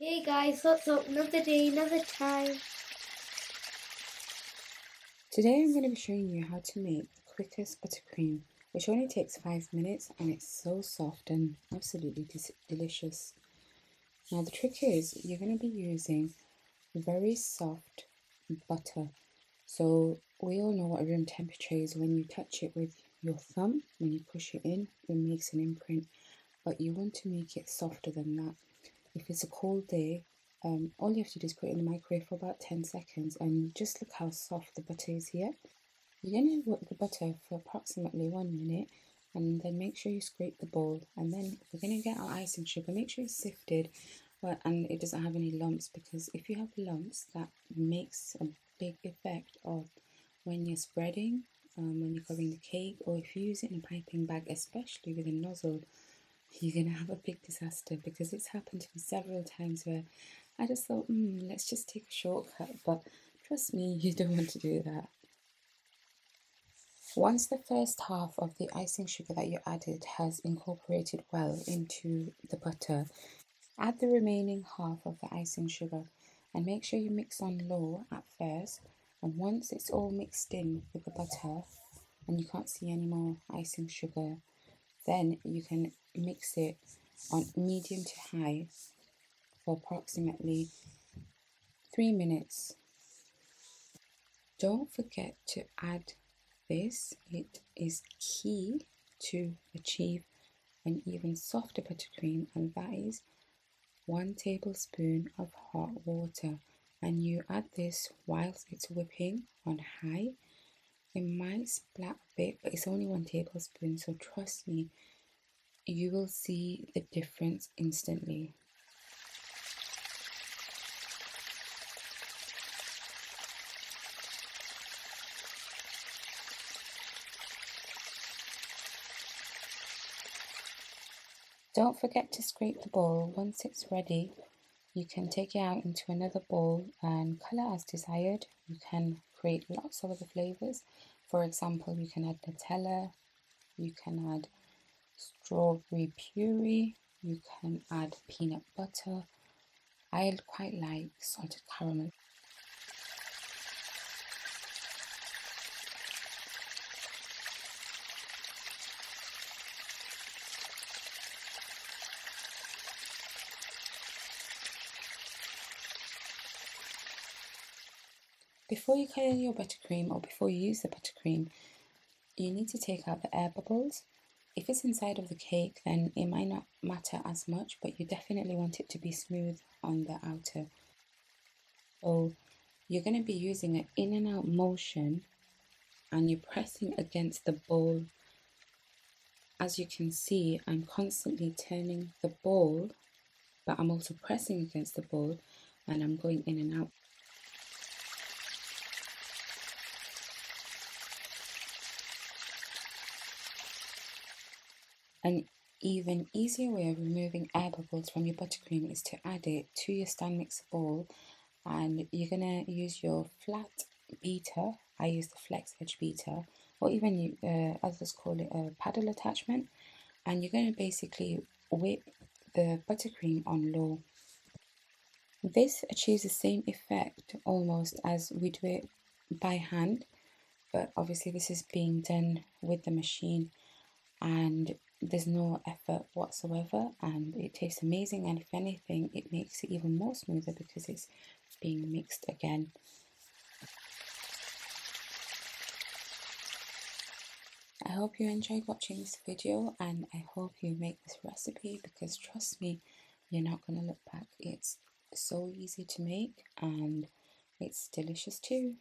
Hey guys, what's up? Another day, another time. Today I'm going to be showing you how to make the quickest buttercream, which only takes 5 minutes and it's so soft and absolutely delicious. Now the trick is you're going to be using very soft butter. So we all know what room temperature is. When you touch it with your thumb, when you push it in, it makes an imprint, but you want to make it softer than that. If it's a cold day, all you have to do is put it in the microwave for about 10 seconds and just look how soft the butter is here. You're going to whip the butter for approximately 1 minute and then make sure you scrape the bowl, and then we're going to get our icing sugar. Make sure it's sifted and it doesn't have any lumps, because if you have lumps that makes a big effect of when you're spreading, when you're covering the cake, or if you use it in a piping bag, especially with a nozzle, you're going to have a big disaster, because it's happened to me several times where I just thought, let's just take a shortcut, but trust me, you don't want to do that. Once the first half of the icing sugar that you added has incorporated well into the butter, add the remaining half of the icing sugar and make sure you mix on low at first. And once it's all mixed in with the butter and you can't see any more icing sugar, then you can mix it on medium to high for approximately 3 minutes. Don't forget to add this. It is key to achieve an even softer buttercream, and that is 1 tablespoon of hot water. And you add this whilst it's whipping on high. It might splat a bit, but it's only 1 tablespoon, so trust me, you will see the difference instantly. Don't forget to scrape the bowl. Once it's ready, you can take it out into another bowl and colour as desired. You can create lots of other flavours. For example, you can add Nutella, you can add strawberry puree, you can add peanut butter. I quite like salted caramel. Before you color your buttercream, or before you use the buttercream, you need to take out the air bubbles. If it's inside of the cake, then it might not matter as much, but you definitely want it to be smooth on the outer. So you're going to be using an in and out motion, and you're pressing against the bowl. As you can see, I'm constantly turning the bowl, but I'm also pressing against the bowl, and I'm going in and out. An even easier way of removing air bubbles from your buttercream is to add it to your stand mixer bowl, and you're going to use your flat beater. I use the flex edge beater, or even others call it a paddle attachment, and you're going to basically whip the buttercream on low. This achieves the same effect almost as we do it by hand, but obviously this is being done with the machine, and there's no effort whatsoever, and it tastes amazing, and if anything it makes it even more smoother because it's being mixed again. I hope you enjoyed watching this video, and I hope you make this recipe, because trust me, you're not going to look back. It's so easy to make and it's delicious too.